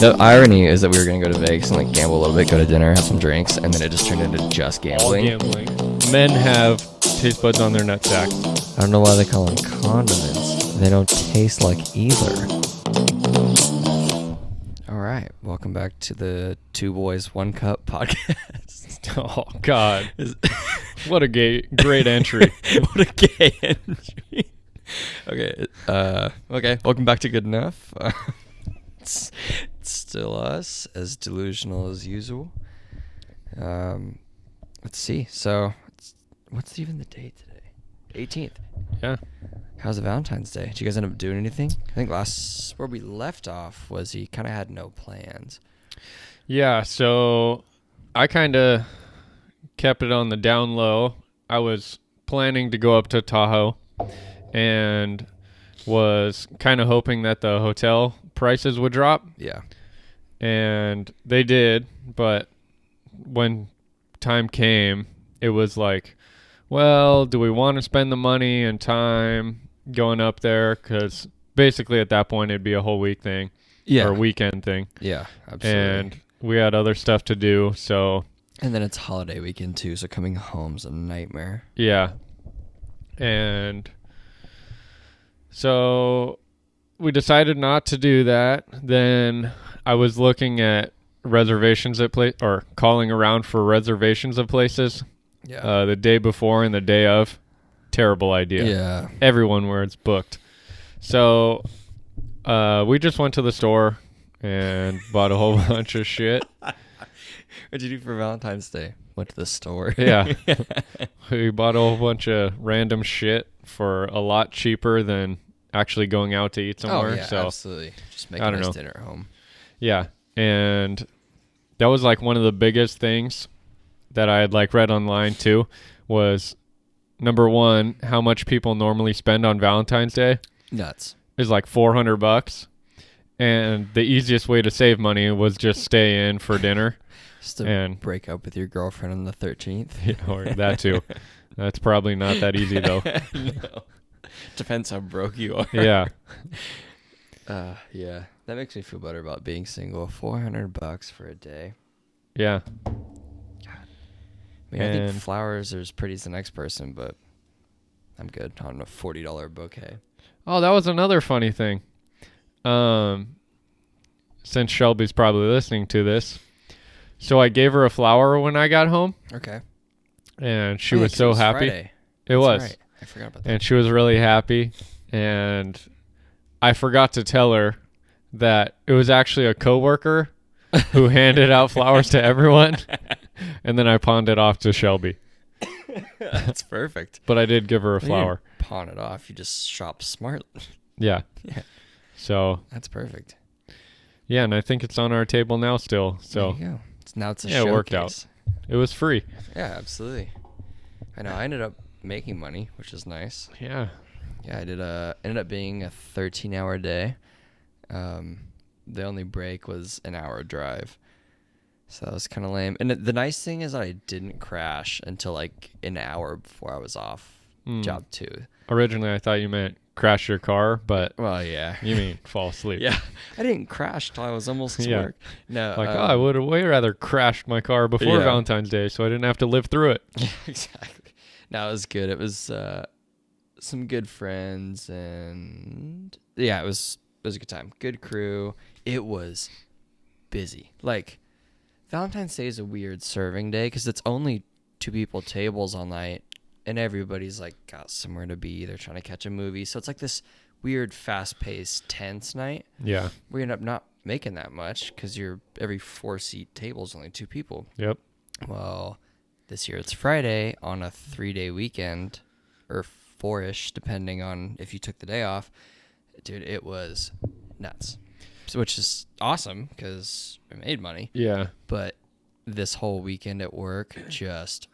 The irony is that we were gonna go to Vegas and like gamble a little bit, go to dinner, have some drinks, and then it just turned into just All gambling. gambling. Men have taste buds on their nutsack. I don't know why they call them condiments. They don't taste like either. All right, welcome back to the Two Boys One Cup podcast. Oh God, what a great entry. What a gay entry. Okay, welcome back to Good Enough. It's still us, as delusional as usual. Let's see. So, what's even the date today? 18th. Yeah. How's the Valentine's Day? Did you guys end up doing anything? I think where we left off was he kind of had no plans. Yeah. So I kind of kept it on the down low. I was planning to go up to Tahoe and was kind of hoping that the hotel prices would drop. Yeah. And they did, but when time came, it was like, well, do we want to spend the money and time going up there? Because basically at that point it'd be a whole week thing, Yeah. or a weekend thing. Yeah, absolutely. And we had other stuff to do, so And then it's holiday weekend too, so coming home's a nightmare. yeah. And so we decided not to do that. Then I was looking at reservations at or calling around for reservations of places. Yeah. The day before and the day of. Terrible idea. Yeah. Everyone where it's booked. So we just went to the store and bought a whole bunch of shit. What'd you do for Valentine's Day? Went to the store. Yeah. We bought a whole bunch of random shit for a lot cheaper than actually going out to eat somewhere. Oh, yeah, so absolutely. Just make I a don't nice know. dinner at home. yeah. And that was like one of the biggest things that I had like read online too, was number one, how much people normally spend on Valentine's Day Nuts. is like $400. And the easiest way to save money was just stay in for dinner. Just to And- break up with your girlfriend on the 13th. Or that too. That's probably not that easy though. No. Depends how broke you are. Yeah. Yeah. That makes me feel better about being single. $400 for a day. Yeah. I mean, I think And- flowers are as pretty as the next person, but I'm good on a $40 bouquet. Oh, that was another funny thing. Since Shelby's probably listening to this. So I gave her a flower when I got home, Okay. and she was so happy. Friday. It was. Right. I forgot about that. And she was really happy. And I forgot to tell her that it was actually a coworker who handed out flowers to everyone. And then I pawned it off to Shelby. That's perfect. But I did give her a You didn't flower. pawn it off. You just shop smart. Yeah. Yeah. So, That's perfect. yeah, and I think it's on our table now still. So, There you go. Now it's a Yeah, it worked out. showcase. it was free. Yeah, absolutely. I know. I ended up making money, which is nice. Yeah. Yeah, I did. Ended up being a 13-hour day. The only break was an hour drive, so that was kind of lame. And the nice thing is that I didn't crash until like an hour before I was off job 2. Originally, I thought you meant crash your car, but Well, yeah. you mean fall asleep. Yeah, I didn't crash till I was almost to Yeah. work. No, Like, I would have way rather crashed my car before Yeah. Valentine's Day so I didn't have to live through it. Yeah, exactly. No, it was good. It was some good friends, and yeah, it was a good time. Good crew. It was busy. Like, Valentine's Day is a weird serving day because it's only 2 people tables all night, and everybody's like got somewhere to be. They're trying to catch a movie, so it's like this weird, fast-paced, tense night. Yeah. We end up not making that much because every 4-seat table is only 2 people. Yep. Well, this year it's Friday on a 3-day weekend, or 4-ish, depending on if you took the day off. Dude, it was nuts. So, which is awesome because I made money. Yeah. But this whole weekend at work just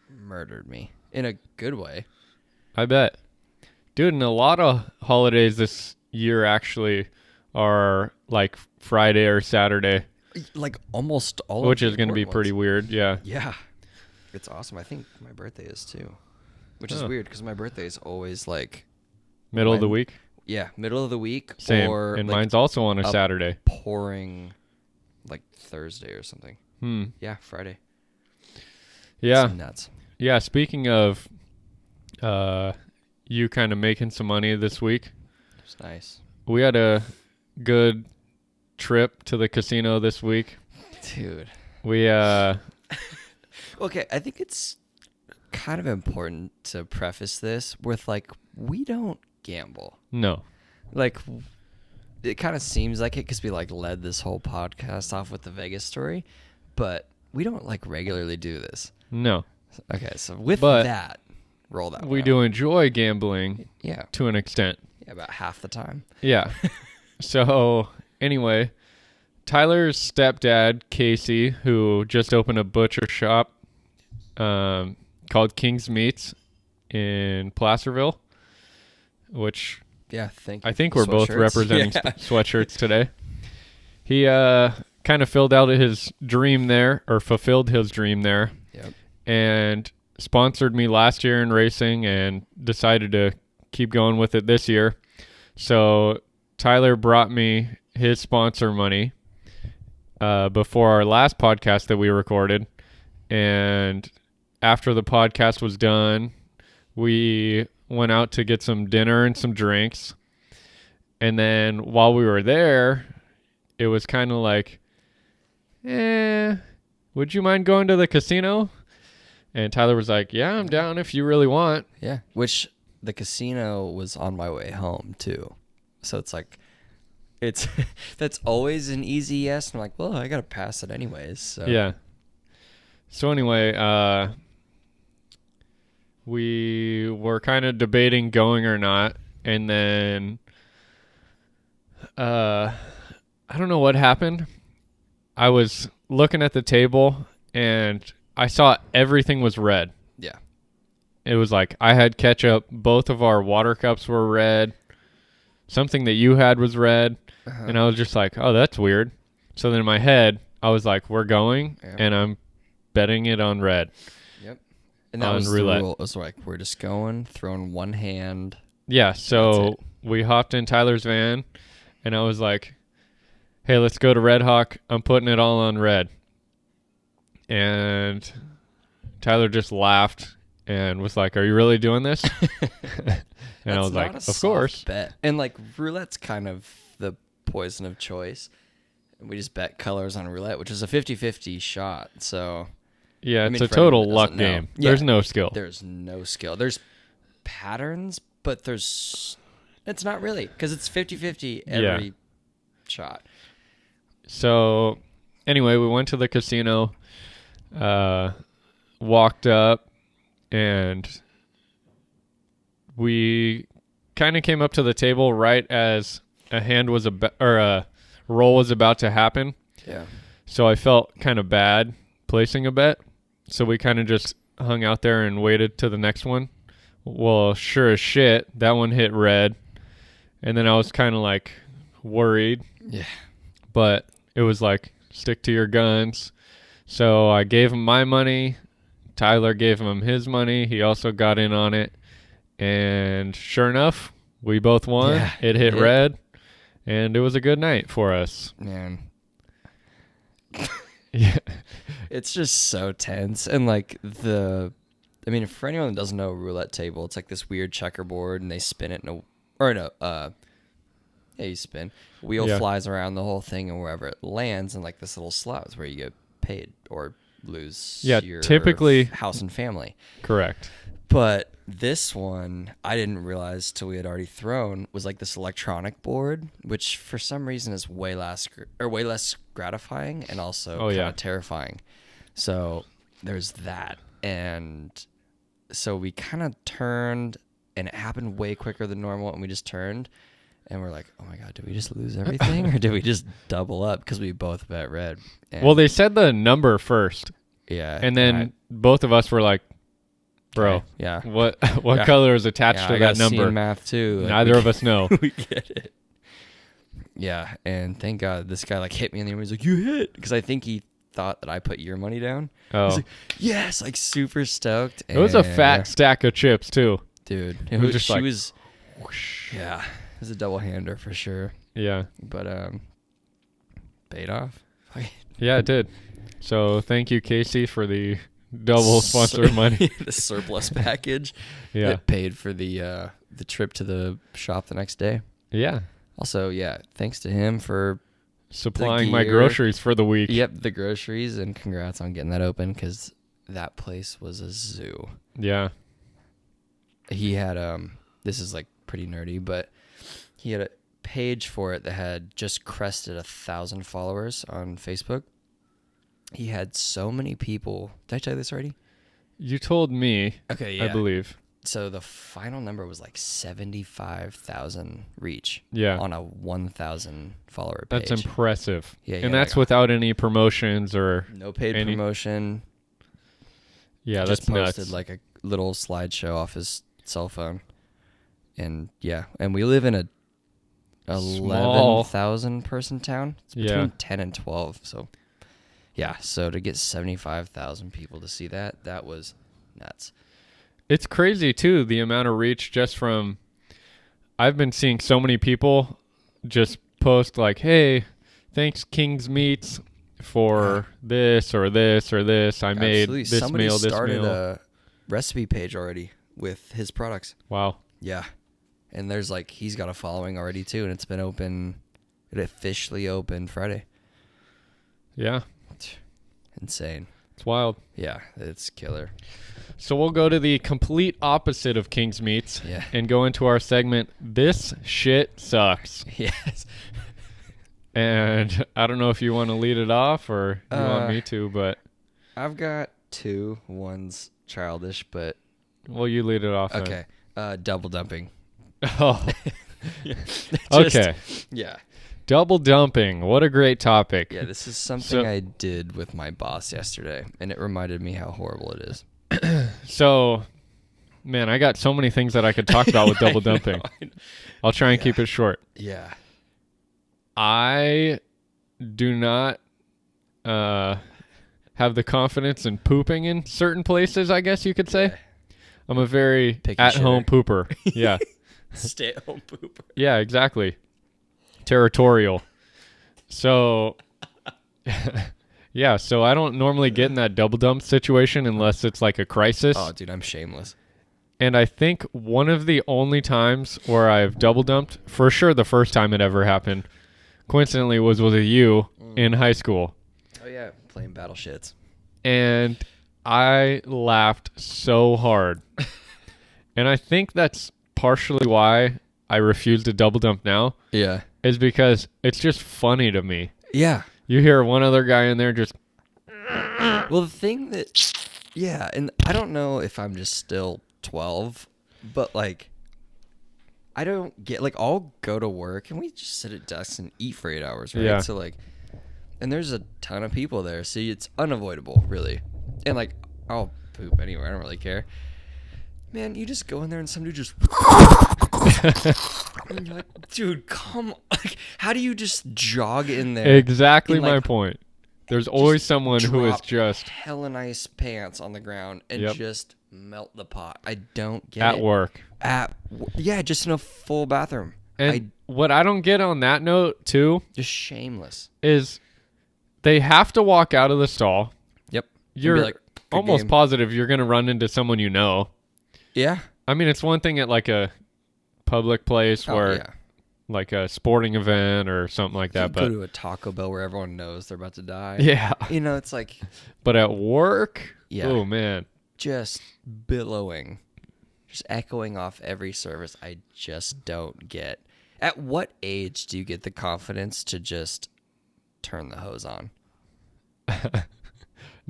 murdered me in a good way. I bet. Dude, and a lot of holidays this year actually are like Friday or Saturday, Like almost all which of is the going to be important pretty ones. weird. Yeah. Yeah. It's awesome. I think my birthday is too. Which is Oh. weird because my birthday is always like Middle of the When- week. Yeah, middle of the week. Same. Or And like mine's also on a up- Saturday. pouring like Thursday or something. Yeah, Friday. Yeah. It's nuts. Yeah. Speaking of you kind of making some money this week, It's nice. we had a good trip to the casino this week. Dude. We Okay, I think it's kind of important to preface this with like we don't gamble. no. Like it kind of seems like it because we like led this whole podcast off with the Vegas story, but we don't like regularly do this. No. Okay, so with But that, roll that. We one do out. enjoy gambling Yeah, to an extent. yeah, about half the time. Yeah. So anyway, Tyler's stepdad, Casey, who just opened a butcher shop called King's Meats in Placerville, which Yeah, thank you. I think we're both Sweatshirts. representing Yeah. sweatshirts today. He kind of filled out his dream there, or fulfilled his dream there, Yep. and sponsored me last year in racing and decided to keep going with it this year. So Tyler brought me his sponsor money before our last podcast that we recorded. And after the podcast was done, we went out to get some dinner and some drinks. And then while we were there, it was kind of like, would you mind going to the casino? And Tyler was like, yeah, I'm down if you really want. Yeah, which the casino was on my way home too, so it's like, it's that's always an easy yes. I'm like, well, I gotta pass it anyways. So Yeah. So anyway, we were kind of debating going or not, and then I don't know what happened. I was looking at the table and I saw everything was red. yeah, It was like I had ketchup, both of our water cups were red. Something that you had was red, and I was just like, "Oh, that's weird." So then in my head, I was like, "We're going," Yeah. and I'm betting it on red. Yep. And that On was roulette. the rule. It was like we're just going, throwing one hand. Yeah, so That's we hopped in Tyler's van, and I was like, "Hey, let's go to Red Hawk. I'm putting it all on red." And Tyler just laughed and was like, "Are you really doing this?" And I was like, That's not a "Of soft course." Bet. And like roulette's kind of the poison of choice. And we just bet colors on roulette, which is a 50-50 shot. So Yeah, I it's mean, a for anyone total that luck doesn't know. game. Yeah. There's no skill. there's no skill. There's patterns, but it's not really because it's 50-50 every shot. So anyway, we went to the casino, walked up, and we kind of came up to the table right as a hand was or a roll was about to happen. Yeah. So I felt kind of bad placing a bet. So we kind of just hung out there and waited to the next one. Well, sure as shit, that one hit red. And then I was kind of like worried, Yeah. but it was like, stick to your guns. So I gave him my money. Tyler gave him his money. He also got in on it. And sure enough, we both won. Yeah, It hit it- red. And it was a good night for us. Man. Yeah. It's just so tense. And like I mean, for anyone that doesn't know a roulette table, it's like this weird checkerboard and they spin it yeah, you spin. Wheel Yeah. flies around the whole thing and wherever it lands in like this little slot is where you get paid or lose Yeah, your typically- house and family. Correct. But this one, I didn't realize till we had already thrown, was like this electronic board, which for some reason is way less gratifying and also kind of terrifying. So there's that, and so we kind of turned, and it happened way quicker than normal, and we just turned, and we're like, "Oh my god, did we just lose everything, or did we just double up?" Because we both bet red. And Well, they said the number first, yeah, and then both of us were like, "Bro, okay, yeah, what Yeah. color is attached yeah, to I that got C in number?" math too. Like, Neither of us know. we get it. Yeah, and thank God this guy like hit me in the ear. He's like, "You hit," because I think he thought that I put your money down. Oh, He's like, "Yes!" Like super stoked. it was a and- fat stack of chips too. dude. It was just she like, was, yeah. was a double hander for sure. Yeah. But paid off. Yeah, it did. So thank you, Casey, for the double sponsor money. The surplus package. Yeah. It paid for the trip to the shop the next day. Yeah. Also, yeah, thanks to him for Supplying my gear. groceries for the week. Yep, the groceries, and congrats on getting that open because that place was a zoo. Yeah. He had this is like pretty nerdy, but he had a page for it that had just crested 1,000 followers on Facebook. He had so many people. Did I tell you this already? You told me, Okay, yeah. I believe. So the final number was like 75,000 reach. Yeah. On a 1,000 follower page. That's impressive. Yeah, and yeah, that's like, without any promotions or no paid any- promotion. yeah, Just that's posted nuts. like a little slideshow off his cell phone. And yeah, and we live in a Small. 11,000 person town. It's Yeah. between 10 and 12. So yeah, so to get 75,000 people to see that was nuts. It's crazy too, the amount of reach just from I've been seeing so many people just post like, "Hey, thanks King's Meats for this or this or this. I made Absolutely. this Somebody meal, this started meal." a recipe page already with his products. Wow. Yeah. And there's like he's got a following already too, and it's been open. It officially opened Friday. Yeah. Insane. It's wild. Yeah, it's killer. So we'll go to the complete opposite of King's Meats Yeah. and go into our segment, This Shit Sucks. Yes. And I don't know if you want to lead it off or you want me to, but I've got two. One's childish, but well, you lead it off. then. okay. Double dumping. Oh, Just- okay. Yeah. Double dumping. What a great topic. Yeah, this is something So- I did with my boss yesterday, and it reminded me how horrible it is. So, man, I got so many things that I could talk about with double dumping. I'll try and keep it short. Yeah. I do not have the confidence in pooping in certain places, I guess you could say. Yeah. I'm a very Picky at-home pooper. Yeah. Stay at home pooper. Yeah, exactly. Territorial. So, yeah, so I don't normally get in that double dump situation unless it's like a crisis. Oh, dude, I'm shameless. And I think one of the only times where I've double dumped, for sure the first time it ever happened, coincidentally was with you in high school. Oh, yeah. Playing battle shits. And I laughed so hard. And I think that's partially why I refuse to double dump now, Yeah. is because it's just funny to me. Yeah. You hear one other guy in there just, Well, the thing that, yeah, and I don't know if I'm just still 12, but like, I don't get, like, I'll go to work and we just sit at desks and eat for 8 hours, right? Yeah. So, like, and there's a ton of people there, so it's unavoidable, really. And, like, I'll poop anywhere, I don't really care. Man, you just go in there and some dude just, and you're like, dude, come on. Like, how do you just jog in there? exactly in, my like, point. There's always someone who is drop just hella nice pants on the ground and Yep. just melt the pot. I don't get at it. work. Yeah, just in a full bathroom. And what I don't get on that note, too, Just shameless. is they have to walk out of the stall. Yep. And You're be like, "Good almost game." positive you're going to run into someone you know. Yeah. I mean, it's one thing at like a public place Oh, where yeah. like a sporting event or something like You that, go but to a Taco Bell where everyone knows they're about to die. yeah. You know, it's like But at work, Yeah. oh man. just billowing, just echoing off every service. I just don't get. At what age do you get the confidence to just turn the hose on?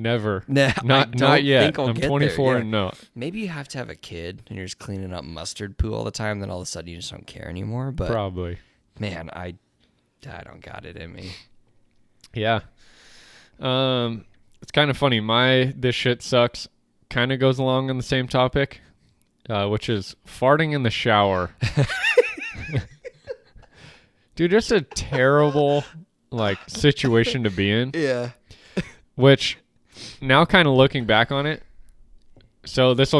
Never. Nah, Not yet. think I'll I'm get there, 24 yeah. and no. Maybe you have to have a kid and you're just cleaning up mustard poo all the time. Then all of a sudden you just don't care anymore. But Probably. man, I don't got it in me. Yeah. It's kind of funny. My This Shit Sucks kind of goes along on the same topic, which is farting in the shower. Dude, just a terrible like situation to be in, Yeah. which now kind of looking back on it. So this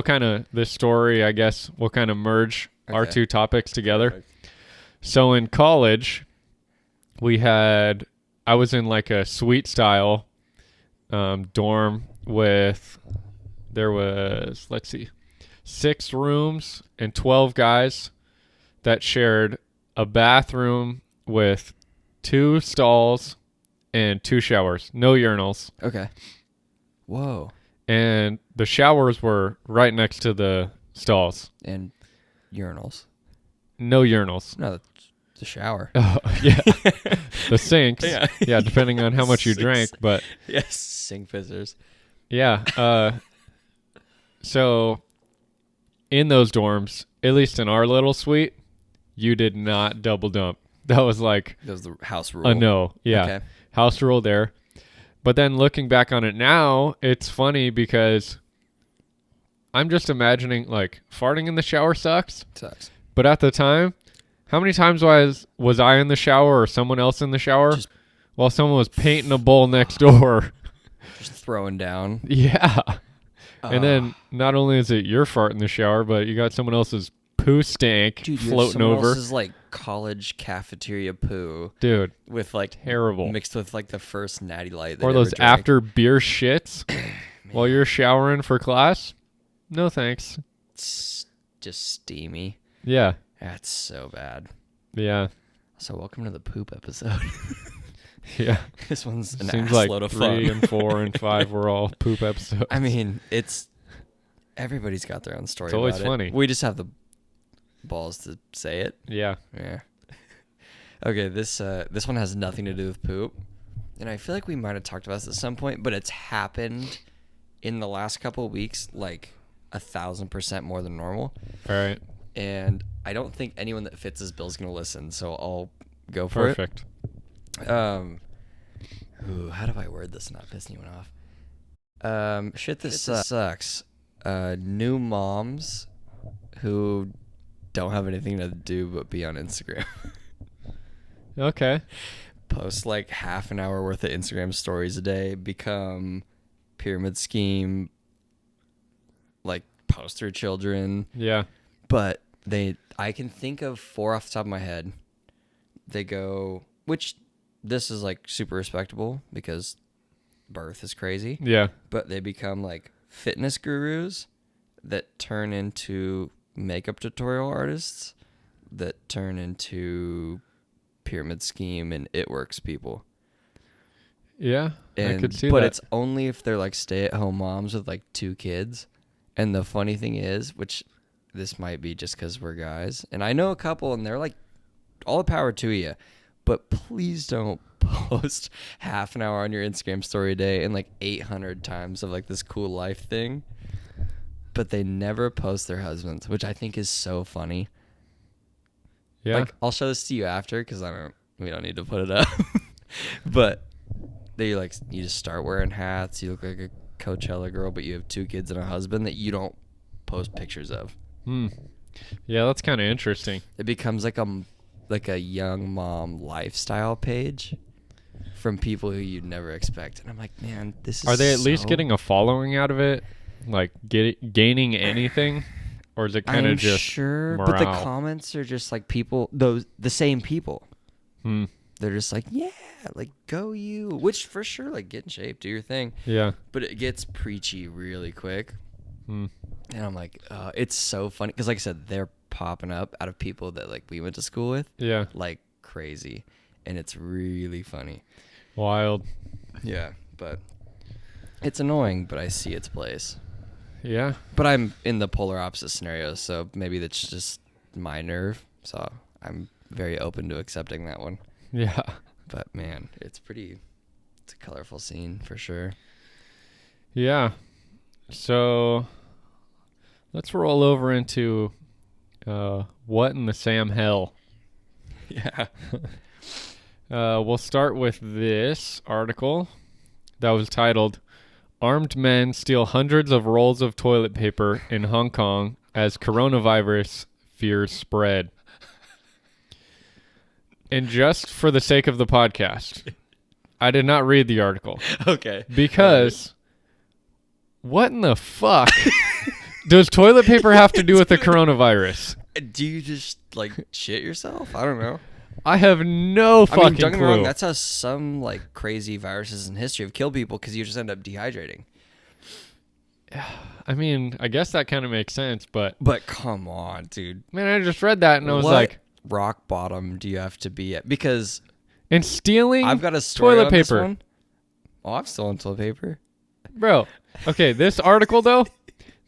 story, I guess, will kind of merge our Okay. two topics together. Perfect. So in college, I was in like a suite style dorm there was, let's see, 6 rooms and 12 guys that shared a bathroom with 2 stalls and 2 showers, no urinals. Okay. Whoa. And the showers were right next to the stalls. And urinals. No urinals. No, that's the shower. Oh, yeah. The sinks. Yeah, depending on how much you drank. But yes, sink visitors. yeah. So in those dorms, at least in our little suite, you did not double dump. That was like That was the house rule. a no. Yeah. Okay. House rule there. But then looking back on it now, it's funny because I'm just imagining like farting in the shower sucks. Sucks. But at the time, how many times was I in the shower or someone else in the shower Just- while someone was painting a bowl next door? Just throwing down. Yeah. And then not only is it your fart in the shower, but you got someone else's poo stank Dude, you have floating someone over. else's like college cafeteria poo Dude, with like terrible. mixed with like the first Natty Light. Or those after beer shits while you're showering for class? No thanks. It's just steamy. Yeah. That's so bad. Yeah. So welcome to the poop episode. Yeah. This one's an Seems ass like load of 3 fun. and 4 and 5 were all poop episodes. I mean, everybody's got their own story. It's always about funny. It. We just have the balls to say it. Yeah. Yeah. Okay, this one has nothing to do with poop, and I feel like we might have talked about this at some point, but it's happened in the last couple of weeks, like 1,000% more than normal. All right. And I don't think anyone that fits this bill is gonna listen, so I'll go for Perfect. it. How do I word this and not piss anyone off? Shit, this sucks. New moms who don't have anything to do but be on Instagram. Okay. Post like half an hour worth of Instagram stories a day, become pyramid scheme, like poster children. Yeah. But I can think of 4 off the top of my head. They go, which this is like super respectable because birth is crazy. Yeah. But they become like fitness gurus that turn into makeup tutorial artists that turn into pyramid scheme and it works people. Yeah. I could see but that. it's only if they're like stay-at-home moms with like 2 kids. And the funny thing is, which this might be just because we're guys, and I know a couple and they're like, all the power to you, but please don't post half an hour on your Instagram story a day and like 800 times of like this cool life thing. But they never post their husbands, which I think is so funny. Yeah. Like, I'll show this to you after because we don't need to put it up. But you just start wearing hats. You look like a Coachella girl, but you have 2 kids and a husband that you don't post pictures of. Yeah, that's kind of interesting. It becomes like a young mom lifestyle page from people who you'd never expect. And I'm like, man, this is Are they at least getting a following out of it? Like gaining anything? Or is it kind of just sure, morale? but the comments are just like people, the same people. They're just like, yeah, like go you, which for sure, like get in shape, do your thing. Yeah. But it gets preachy really quick. And I'm like, it's so funny. Because like I said, they're popping up out of people that like we went to school with. Yeah. Like crazy. And it's really funny. Wild. Yeah. But it's annoying, but I see its place. Yeah. But I'm in the polar opposite scenario, so maybe that's just my nerve. So I'm very open to accepting that one. Yeah. But man, it's a colorful scene for sure. Yeah. So let's roll over into what in the Sam hell. Yeah. We'll start with this article that was titled "Armed Men Steal Hundreds of Rolls of Toilet Paper in Hong Kong as Coronavirus Fears Spread." And just for the sake of the podcast, I did not read the article. Okay. Because what in the fuck does toilet paper have to do with the coronavirus? Do you just like shit yourself? I don't know. I have no fucking I mean, don't get me clue. wrong. That's how some like crazy viruses in history have killed people because you just end up dehydrating. I mean, I guess that kind of makes sense, but But come on, dude. man, I just read that and I was What like, rock bottom do you have to be at? Because and stealing I've got a story toilet on this paper. one. Oh, I've stolen toilet paper. Bro, okay, this article though,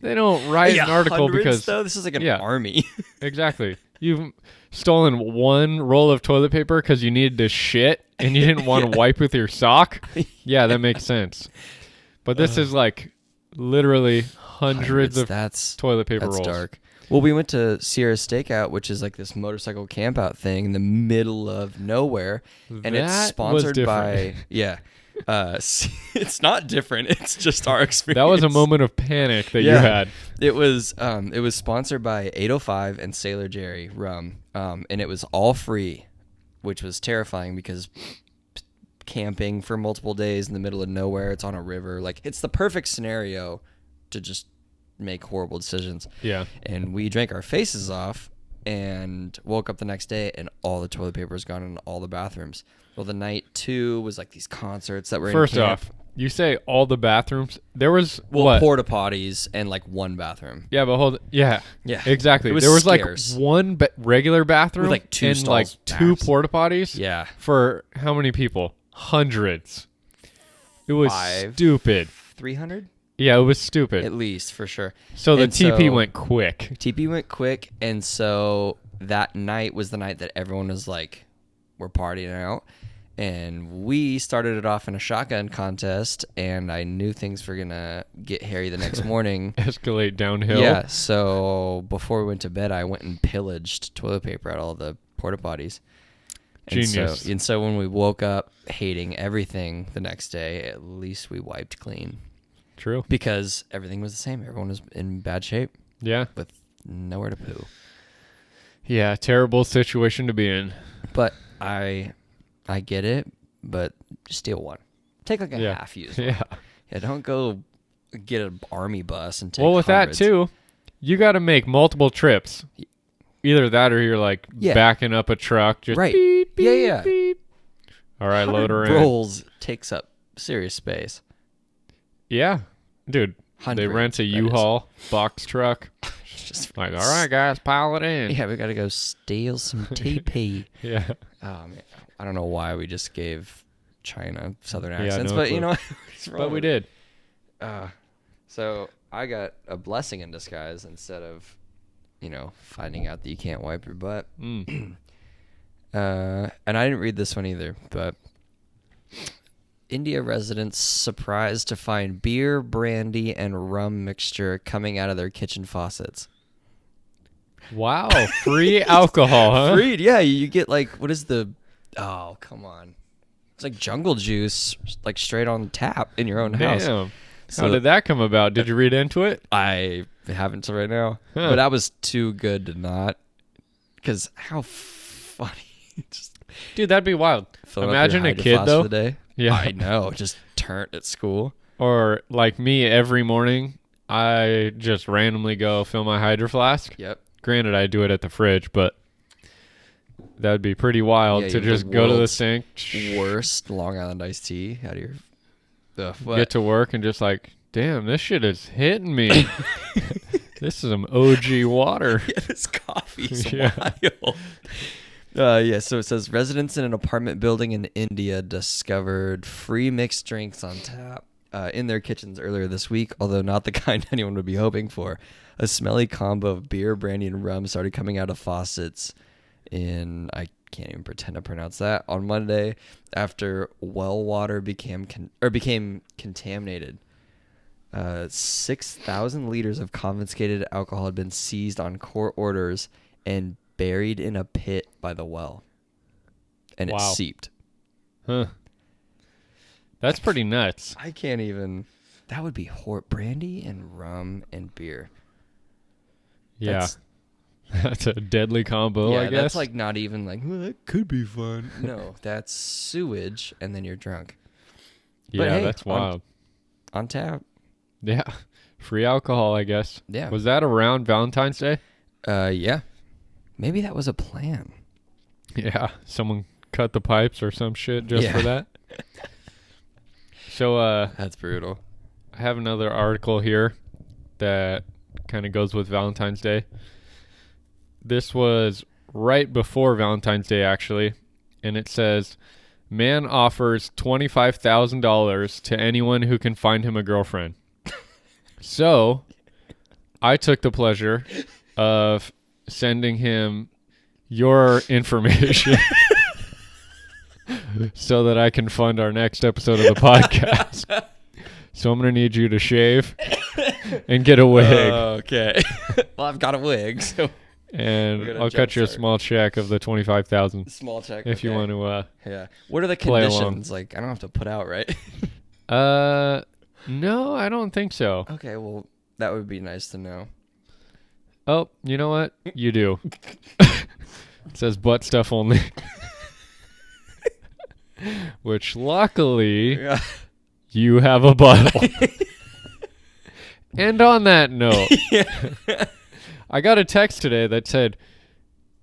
they don't write an article hundreds, because though this is like an yeah. army. exactly. You've stolen one roll of toilet paper because you needed to shit and you didn't want to wipe with your sock. Yeah, that makes sense. But this is like literally hundreds of That's toilet paper that's rolls. dark. Well, we went to Sierra Stakeout, which is like this motorcycle camp out thing in the middle of nowhere, and it's That was sponsored by different. yeah. It's not different. It's just our experience. That was a moment of panic that you Yeah. had. It was sponsored by 805 and Sailor Jerry rum, and it was all free, which was terrifying because camping for multiple days in the middle of nowhere, it's on a river, like it's the perfect scenario to just make horrible decisions. Yeah. And we drank our faces off and woke up the next day and all the toilet paper was gone in all the bathrooms. Well, the night 2 was like these concerts that were First in camp. off, you say all the bathrooms. There was Well, what? porta potties and like one bathroom. Yeah, but hold. Yeah. Yeah. Exactly. It was there was scarce. like one regular bathroom With, like, 2 and like stalls 2 max. porta potties. Yeah. For how many people? Hundreds. It was 5. stupid. 300 Yeah, it was stupid. at least for sure. So the And TP so- went quick. TP went quick, and so that night was the night that everyone was like, we're partying out. And we started it off in a shotgun contest, and I knew things were going to get hairy the next morning. Escalate downhill. Yeah, so before we went to bed, I went and pillaged toilet paper at all the porta potties. Genius. And so when we woke up hating everything the next day, at least we wiped clean. True. Because everything was the same. Everyone was in bad shape Yeah. with nowhere to poo. Yeah. Terrible situation to be in. But I get it, but steal one. Take like a Yeah. half used one. Yeah. Yeah, don't go get an army bus and take Well, with hundreds. that too, you got to make multiple trips. Either that or you're like Yeah. backing up a truck. Just Right. beep, beep, Yeah, yeah. beep. All right, load her in. Rolls takes up serious space. Yeah. Dude, they Hundreds, rent a that is. U-Haul box truck. Just Like, all right, guys, pile it in. yeah, we got to go steal some TP. Yeah. Oh, man. I don't know why we just gave China southern Yeah, accents, no but clue. you know, what's wrong But we with did. it? So I got a blessing in disguise instead of, finding out that you can't wipe your butt. Mm. And I didn't read this one either, but India residents surprised to find beer, brandy, and rum mixture coming out of their kitchen faucets. Wow. Free alcohol, huh? Free, yeah. You get like, what is the? Oh, come on! It's like jungle juice, like straight on tap in your own house. Damn. So- How did that come about? Did you read into it? I haven't till right now, Huh. but that was too good to not. Because how funny! Just Dude, that'd be wild. filling up your Imagine a Hydro kid, Flask though. for the day. Yeah. I know. Just turned at school. Or like me, every morning, I just randomly go fill my Hydro Flask. Yep. Granted, I do it at the fridge, but that would be pretty wild Yeah, to you just the go to the world's sink, Worst Long Island iced tea out of your. get to work, and just like, damn, this shit is hitting me. This is some OG water. Yeah, this coffee is Yeah. wild. So it says residents in an apartment building in India discovered free mixed drinks on tap in their kitchens earlier this week, although not the kind anyone would be hoping for. A smelly combo of beer, brandy, and rum started coming out of faucets I can't even pretend to pronounce that, on Monday after well water became contaminated. 6,000 liters of confiscated alcohol had been seized on court orders and buried in a pit by the well. And it Wow. seeped. Huh. That's pretty nuts. I can't even. That would be brandy and rum and beer. Yeah. That's a deadly combo, yeah, I guess. that's like not even like, well, that could be fun. No, that's sewage, and then you're drunk. yeah, hey, that's wild. On tap. Yeah. Free alcohol, I guess. Yeah. Was that around Valentine's Day? Yeah. Maybe that was a plan. Yeah, someone cut the pipes or some shit just for that. So That's brutal. I have another article here that kind of goes with Valentine's Day. This was right before Valentine's Day, actually, and it says, man offers $25,000 to anyone who can find him a girlfriend. So I took the pleasure of sending him your information so that I can fund our next episode of the podcast. So I'm going to need you to shave and get a wig. Okay. Well, I've got a wig, so. And We're gonna I'll cut you a jumpstart. small check of the 25,000 Small check. if you want to. Yeah. What are the play along. conditions? Like, I don't have to put out, right? No, I don't think so. Okay, well, that would be nice to know. Oh, you know what? You do. It says butt stuff only. Which luckily Yeah. you have a butthole. And on that note, I got a text today that said,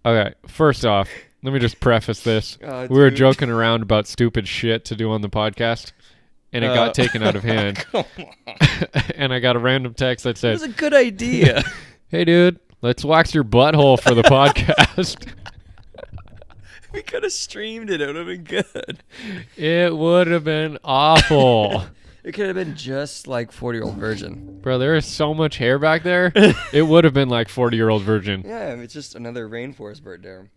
okay, first off, let me just preface this. Oh, We were dude. joking around about stupid shit to do on the podcast, and it got taken out of hand. Come on. And I got a random text that That said, was a good idea. hey, dude, let's wax your butthole for the podcast. We could have streamed it. It would have been good. It would have been awful. It could have been just like 40-year-old virgin. Bro, there is so much hair back there. It would have been like 40-year-old virgin. Yeah, it's just another rainforest bird there.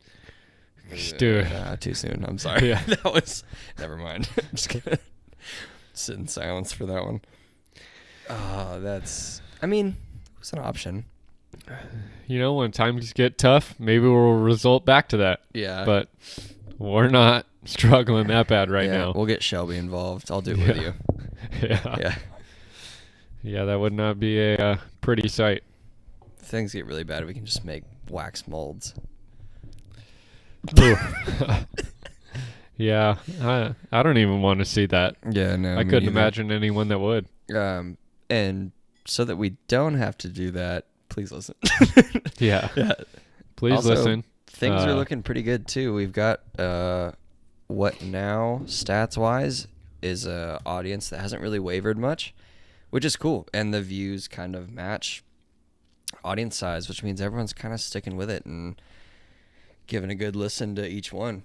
Dude. Too soon. I'm sorry. Yeah. That was. Never mind. I'm just gonna sit in silence for that one. That's. I mean, it was an option. You know, when times get tough, maybe we'll result back to that. Yeah. But we're not struggling that bad right yeah, now. We'll get Shelby involved. I'll do it with Yeah. you. Yeah. Yeah. Yeah, that would not be a pretty sight. If things get really bad, we can just make wax molds. Ooh. Yeah, I don't even want to see that. Yeah, no. I couldn't imagine anyone that would. And so that we don't have to do that, please listen. Yeah. Yeah. Please Also, listen. Things are looking pretty good too. We've got what now stats wise is a audience that hasn't really wavered much, which is cool, and the views kind of match audience size, which means everyone's kind of sticking with it and giving a good listen to each one,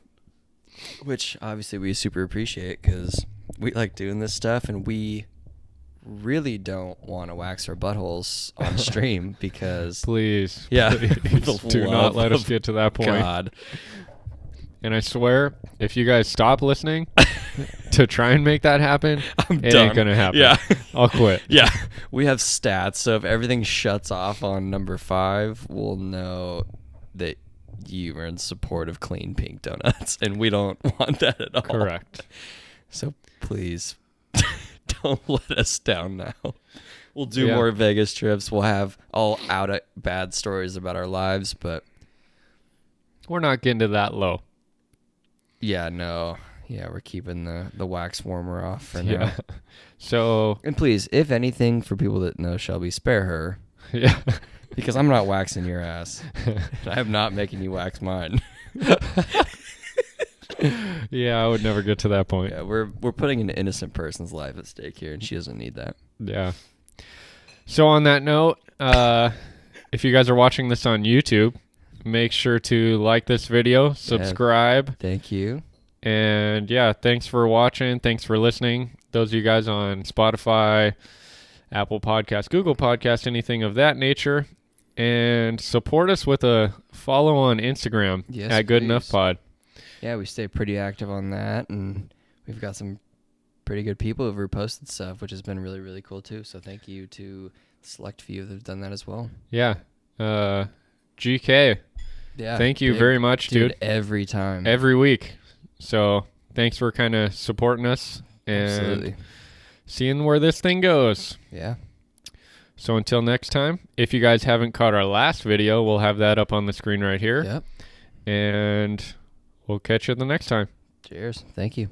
which obviously we super appreciate because we like doing this stuff and we really don't want to wax our buttholes on stream because Please. Yeah. Please For the do not love let us of get to that point. God. And I swear, if you guys stop listening to try and make that happen, I'm it done. ain't going to happen. Yeah. I'll quit. Yeah, we have stats, so if everything shuts off on number 5, we'll know that you are in support of clean pink donuts, and we don't want that at all. Correct. So please, don't let us down now. We'll do Yeah. more Vegas trips. We'll have all out at bad stories about our lives, but We're not getting to that low. yeah, no. Yeah, we're keeping the wax warmer off for now. Yeah. So, And please, if anything, for people that know Shelby, spare her. yeah. Because I'm not waxing your ass. I am not making you wax mine. Yeah, I would never get to that point. Yeah, we're putting an innocent person's life at stake here, and she doesn't need that. Yeah. So on that note, if you guys are watching this on YouTube, make sure to like this video, subscribe, Thank you. and yeah, thanks for watching. Thanks for listening. Those of you guys on Spotify, Apple Podcast, Google Podcast, anything of that nature, and support us with a follow on Instagram Yes, at Good please. Enough Pod. Yeah, we stay pretty active on that, and we've got some pretty good people who've reposted stuff, which has been really, really cool too. So thank you to the select few that have done that as well. Yeah. GK, Yeah. thank you very much, dude. Every time. Every week. So thanks for kind of supporting us and Absolutely. seeing where this thing goes. Yeah. So until next time, if you guys haven't caught our last video, we'll have that up on the screen right here. Yep. And we'll catch you the next time. Cheers. Thank you.